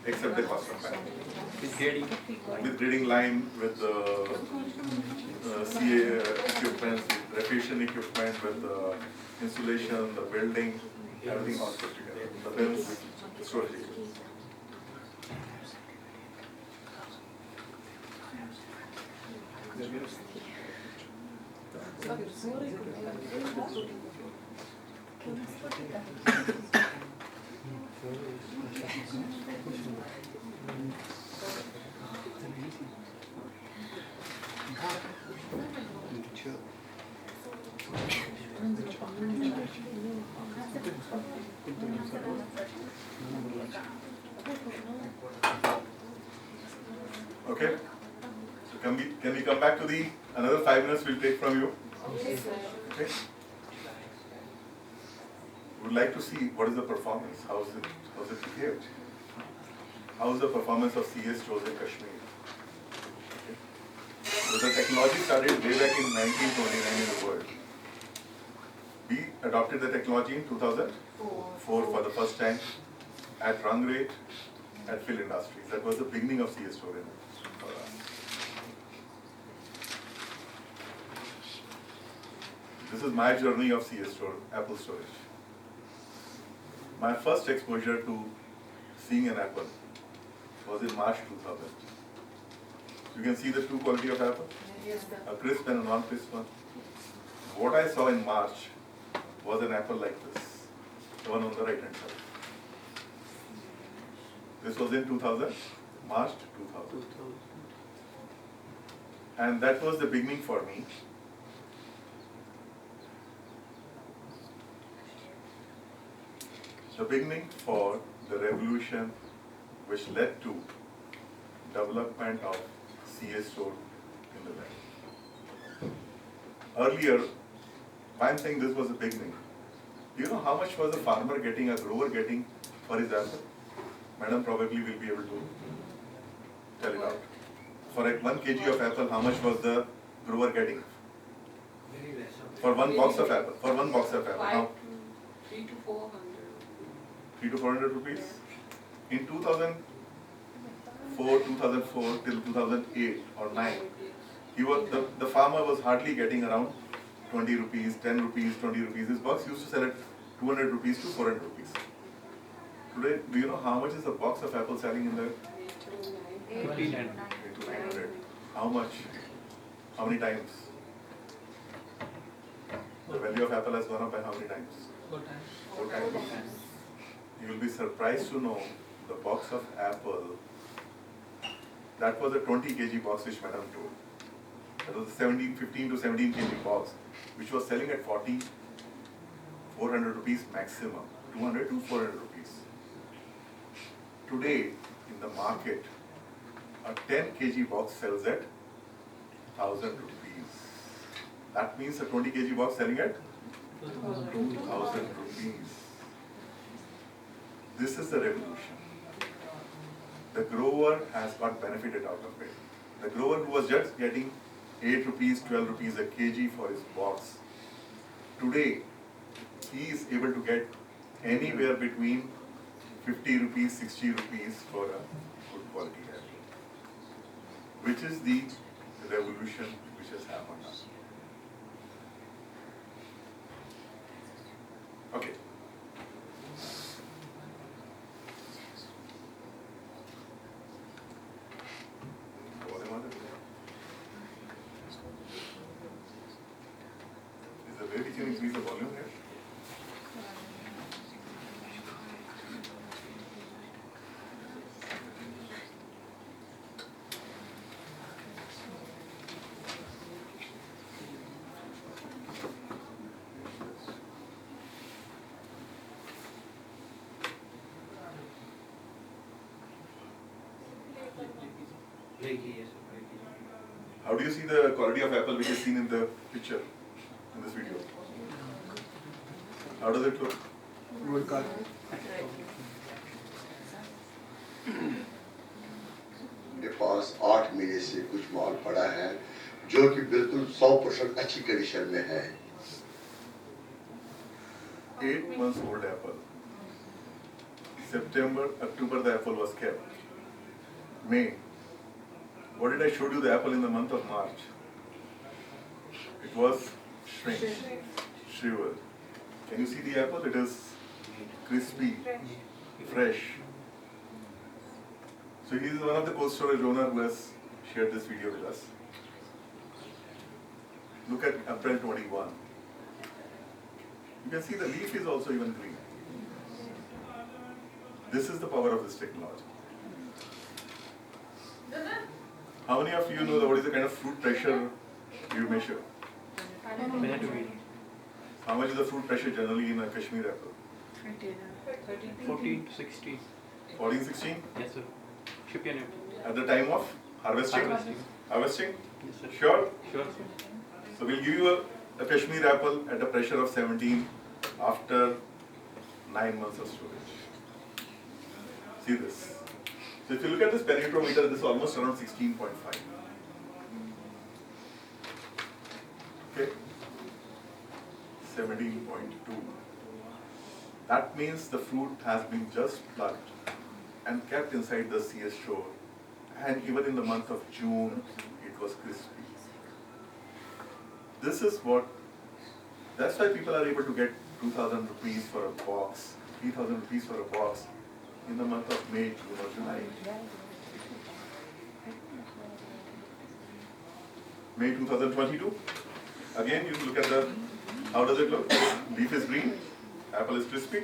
except the cost of management. With grading? With grading line, with the CA equipment, with refrigeration equipment, with the insulation, the building, everything all put together. The bins, the storage equipment. Okay? So can we come back to the another 5 minutes we'll take from you? Okay? Would like to see what is the performance, how's it behaved? How is the performance of CS stores in Kashmir? Okay? So the technology started way back in 1929 in the world. We adopted the technology in 2004 for the first time at run rate at Phil Industries. That was the beginning of CS store in This is my journey of CS store, Apple storage. My first exposure to seeing an apple was in March 2000. You can see the two quality of apple, a crisp and a non-crisp one. What I saw in March was an apple like this, the one on the right hand side. This was in 2000, March 2000. And that was the beginning for me. The beginning for the revolution which led to development of CS store in the land. Earlier, I'm saying this was the beginning. Do you know how much was a farmer getting, a grower getting for his apple? Madam probably will be able to tell it out. For 1 kg of apple, how much was the grower getting? Very less. For 1 box of apple. For 1 box of apple. How? 3 to 400. 300 to 400 rupees. In 2004 till 2008 or 9, the farmer was hardly getting around 20 rupees, 10 rupees, 20 rupees. This box used to sell at 200 rupees to 400 rupees. Today, do you know how much is a box of apple selling in there? 1500. 900. How much? How many times? The value of apple has gone up by how many times? 4 times. 4 times. You will be surprised to know the box of apple, that was a 20 kg box which Madam told. That was a 15 to 17 kg box which was selling at 40, 400 rupees maximum, 200 to 400 rupees. Today in the market, a 10 kg box sells at 1000 rupees. That means a 20 kg box selling at 2000 rupees. This is the revolution. The grower has got benefited out of it. The grower who was just getting 8 rupees, 12 rupees a kg for his box, today he is able to get anywhere between 50 rupees, 60 rupees for a good quality apple. Which is the revolution which has happened now. Okay. Is there a way we can increase the volume here? Like एक ही है sir, एक ही है। How do you see the quality of apple which is seen in the picture, in this video? How does it look? Good call. मेरे पास 8 महीने से कुछ माल पड़ा है जो कि बिल्कुल 100% अच्छी कंडीशन में है। 8 months old apple. September, October the apple was kept. May. What did I show you the apple in the month of March? It was shriveled. Can you see the apple? It is crispy, fresh. So he is one of the cold storage owner who has shared this video with us. Look at April 21. You can see the leaf is also even green. This is the power of this technology. How many of you know what is the kind of fruit pressure you measure? Minute to minute. How much is the fruit pressure generally in a Kashmir apple? 14 to 16. 14, 16? Yes sir. Ship unit. At the time of harvesting? Harvesting. Harvesting? Yes sir. Sure? Sure sir. So we'll give you a Kashmir apple at a pressure of 17 after 9 months of storage. See this. So if you look at this penetrometer, this is almost around 16.5. Okay? 17.2. That means the fruit has been just plucked and kept inside the CS store. And even in the month of June, it was crispy. This is what, that's why people are able to get 2,000 rupees for a box, 3,000 rupees for a box in the month of May, June or July. May 2022. Again, you look at the, how does it look? Leaf is green, apple is crispy.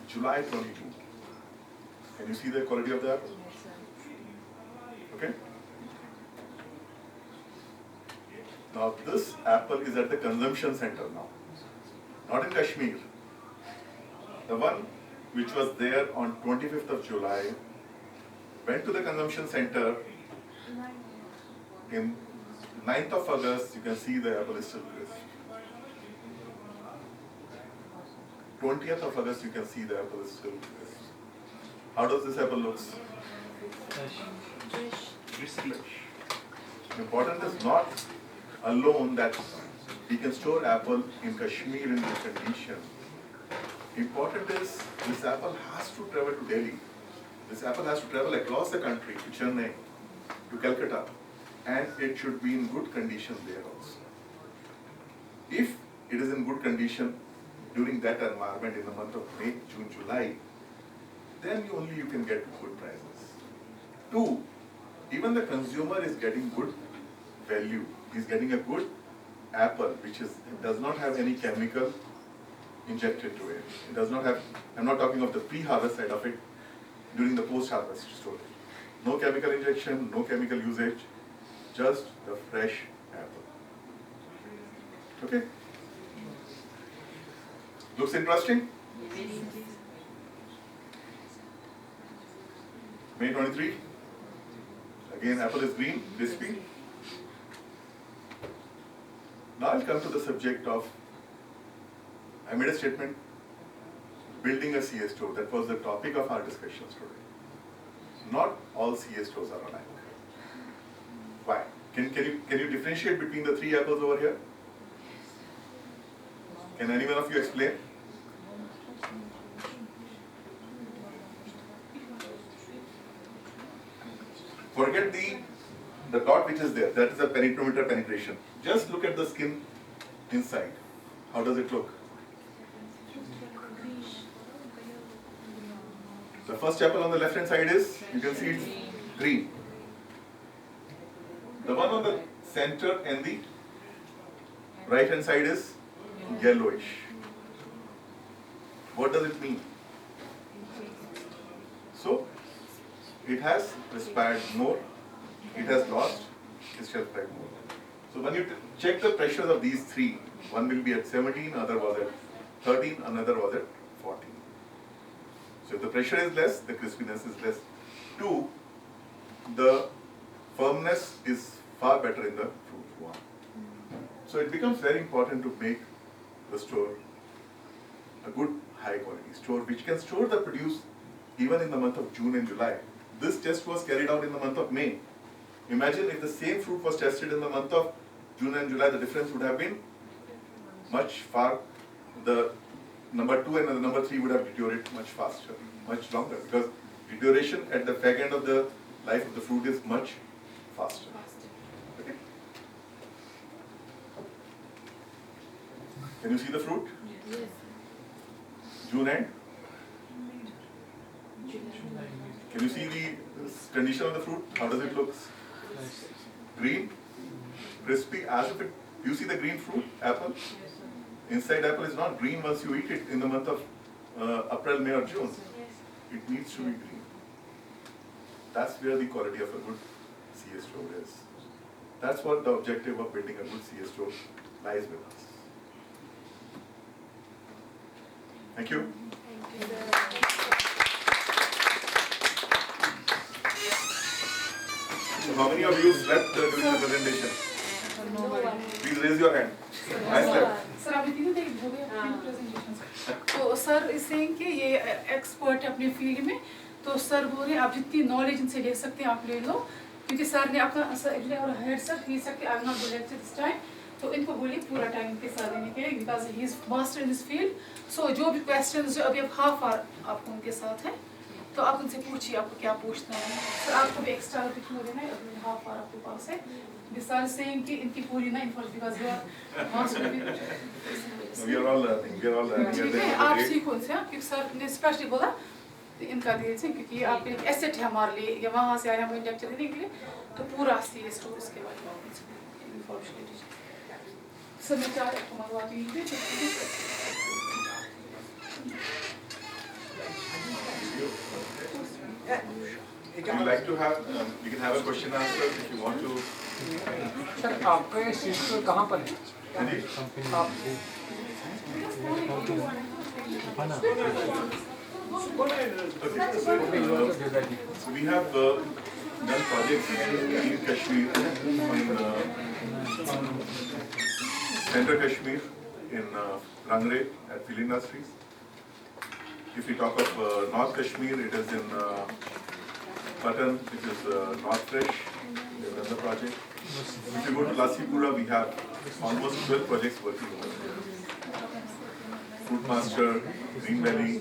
July 22. Can you see the quality of the apple? Okay. Now this apple is at the consumption center now, not in Kashmir. The one which was there on 25th of July went to the consumption center in 9th of August. You can see the apple is still crisp. 20th of August, you can see the apple is still crisp. How does this apple look? Crispy. Important is not alone that we can store apple in Kashmir in this condition. Important is this apple has to travel to Delhi. This apple has to travel across the country to Chennai, to Calcutta, and it should be in good condition there also. If it is in good condition during that environment in the month of May, June, July, then only you can get good prices. 2, even the consumer is getting good value. He's getting a good apple which does not have any chemical injected to it. It does not have, I'm not talking of the pre-harvest side of it, during the post-harvest storage. No chemical injection, no chemical usage, just the fresh apple. Okay? Looks interesting? May 23. Again, apple is green, crispy. Now I'll come to the subject of, I made a statement, building a CS store. That was the topic of our discussions today. Not all CS stores are alike. Why? Can you differentiate between the 3 apples over here? Can anyone of you explain? Forget the dot which is there, that is the penetrometer penetration. Just look at the skin inside. How does it look? The first apple on the left hand side is, you can see it's green. The one on the center and the right hand side is yellowish. What does it mean? So, it has respired more, it has lost its shelf life more. So when you check the pressures of these 3, one will be at 17, another was at 13, another was at 14. So if the pressure is less, the crispiness is less. 2, the firmness is far better in the fruit. 1. So it becomes very important to make the store a good high quality store which can store the produce even in the month of June and July. This test was carried out in the month of May. Imagine if the same fruit was tested in the month of June and July, the difference would have been much far. The number 2 and the number 3 would have deteriorated much faster, much longer, because deterioration at the back end of the life of the fruit is much faster. Okay? Can you see the fruit? Yes. June end? Can you see the condition of the fruit? How does it look? Green, crispy, as if it, you see the green fruit, apple? Yes, sir. Inside apple is not green once you eat it in the month of April, May or June. It needs to be green. That's where the quality of a good CS store is. That's what the objective of building a good CS store lies with us. Thank you. So how many of you slept during the presentation? No one. Please raise your hand. I slept. Sir अभी तीनों दिन हो गए अपनी presentation तो sir इस saying कि ये एक्सपर्ट है अपने फील्ड में तो सर बोल रहे हैं आप जितनी नॉलेज इनसे ले सकते हैं आप ले लो क्योंकि सर ने अपना सर और head sir he sir I not go lecture this time तो इनको बोलिए पूरा टाइम इनके साथ देने के लिए because he is master in this field so जो भी क्वेश्चंस जो अभी आप हाफ आवर आपको उनके साथ है तो आप उनसे पूछिए आपको क्या पूछना है सर आपको भी एक्स्ट्रा कुछ हो देना है अभी हाफ आवर आपके पास है बिसार सेइंग कि इनकी पूरी ना information because you are master We are all learning. We are all learning. ठीक है आप सीखो उनसे क्योंकि सर ने स्पेशली बोला इनका दीजिए क्योंकि आप एक एसेट है हमारे लिए या वहाँ से आए हम लेक्चर देने के लिए तो पूरा सी स्टोर इसके बारे में इन्फॉर्मेशन दीजिए सर मैं चाह रहा मंगवाती Would you like to have, you can have a question answer if you want to. Sir आपका ये सिस्टम कहाँ पर है? हाँ जी? आप So we have done projects in Kashmir, in Central Kashmir, in Rangre at Phil Industries. If we talk of North Kashmir, it is in Patan, which is North Fresh. We've done the project. If you go to Lasipura, we have almost 12 projects working over there. Fruit Master, Green Valley.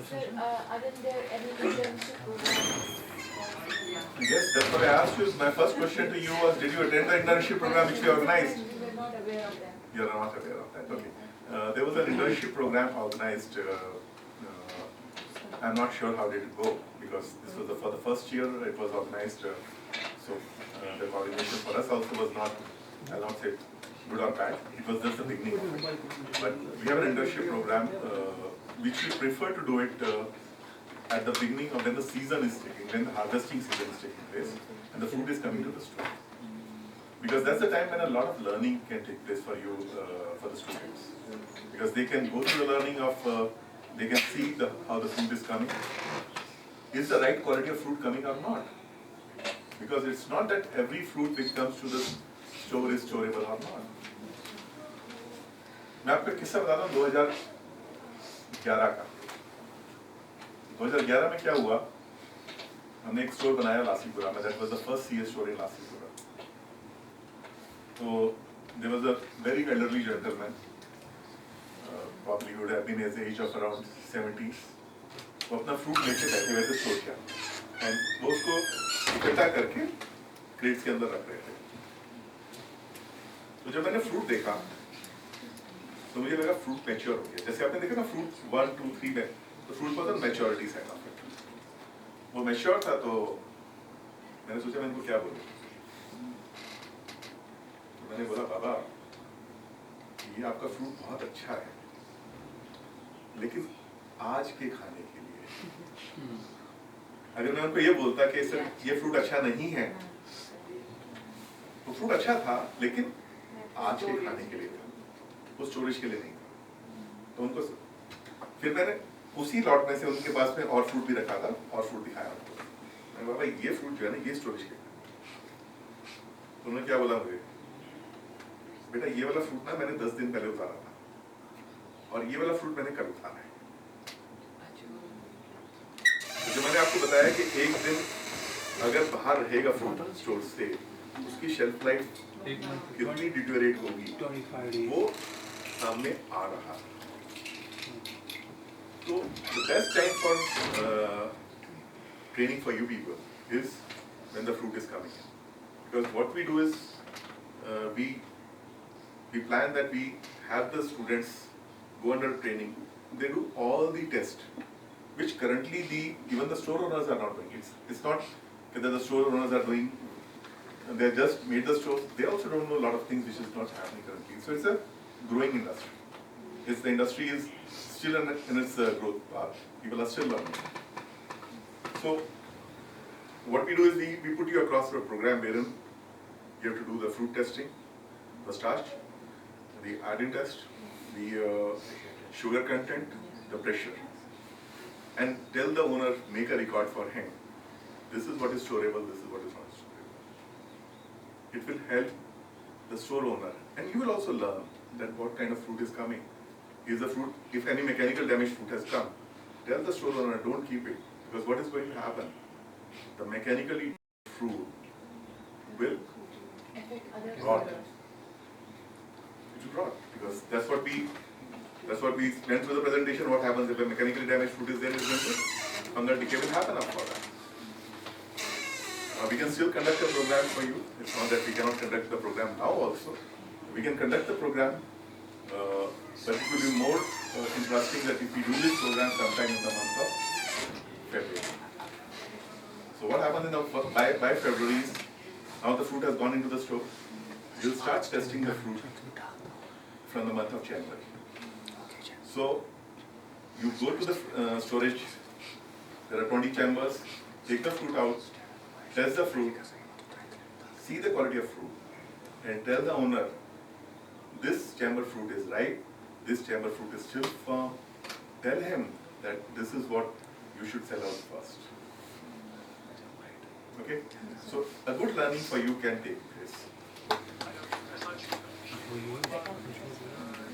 Sir, aren't there any internship programs? Yes, that's what I asked you. My first question to you was, did you attend the internship program which we organized? We were not aware of that. You are not aware of that, okay. There was an internship program organized, I'm not sure how did it go, because this was for the first year it was organized, so the coordination for us also was not, I'll not say good or bad, it was just the beginning of it. But we have an internship program which we prefer to do it at the beginning of when the season is taking, when the harvesting season is taking place and the fruit is coming to the store. Because that's the time when a lot of learning can take place for you, for the students. Because they can go through the learning of, they can see how the fruit is coming. Is the right quality of fruit coming or not? Because it's not that every fruit which comes to the store is storeable or not. मैं आपको एक किस्सा बताता हूँ 2011 का। 2011 में क्या हुआ? हमने एक स्टोर बनाया लासीपुरा में. That was the first CS store in लासीपुरा. So there was a very elderly gentleman, probably would have been his age of around 70s. वो अपना फ्रूट लेके बैठे हुए थे स्टोर के अंदर, और वो उसको इकट्ठा करके क्रेट्स के अंदर रख रहे थे. तो जब मैंने फ्रूट देखा तो मुझे लगा फ्रूट मैच्योर हो गया. जैसे आपने देखा ना फ्रूट 1, 2, 3 में, तो fruit was on maturity side of it. वो मैच्योर था तो मैंने सोचा मैं इनको क्या बोलूँ. तो मैंने बोला बाबा ये आपका फ्रूट बहुत अच्छा है, लेकिन आज के खाने के लिए अगर मैं उनको ये बोलता कि सर ये फ्रूट अच्छा नहीं है, तो फ्रूट अच्छा था लेकिन आज के खाने के लिए था, उस स्टोरेज के लिए नहीं था। तो उनको फिर मैंने उसी लॉट में से उनके पास में और फ्रूट भी रखा था और फ्रूट दिखाया उनको। मैंने बोला भाई ये फ्रूट जो है ना ये स्टोरेज के लिए। तो उन्होंने क्या बोला मुझे, बेटा ये वाला फ्रूट ना मैंने 10 दिन पहले उतारा था और ये वाला फ्रूट मैंने कल उतारा है। तो जो मैंने आपको बताया कि एक दिन अगर बाहर रहेगा फ्रूट स्टोर से, उसकी शेल्फ लाइफ कितनी डिटेरियोरेट होगी वो सामने आ रहा है। तो the best time for training for you people is when the fruit is coming in, because what we do is we plan that we have the students go under training. They do all the tests, which currently even the store owners are not doing. It's not that the store owners are doing. They just made the stores. They also don't know a lot of things which is not happening currently. So it's a growing industry. The industry is still in its growth path. People are still learning. So what we do is we put you across a program wherein you have to do the fruit testing, the starch, the iodine test, the sugar content, the pressure, and tell the owner, make a record for him. This is what is storeable, this is what is not storeable. It will help the store owner, and you will also learn that what kind of fruit is coming. Is the fruit, if any mechanical damaged fruit has come, tell the store owner, don't keep it, because what is going to happen? The mechanically fruit will rot. It will rot, because that's what we went through the presentation. What happens if a mechanically damaged fruit is there? Is going to fungal decay will happen after that. We can still conduct a program for you. It's not that we cannot conduct the program now also. We can conduct the program, but it will be more interesting that if we do this program sometime in the month of February. So what happens by February is, now the fruit has gone into the store. You'll start testing the fruit from the month of January. So you go to the storage. There are 20 chambers. Take the fruit out. Test the fruit, see the quality of fruit, and tell the owner, this chamber fruit is ripe, this chamber fruit is still firm. Tell him that this is what you should sell out first. Okay? So a good learning for you can take place.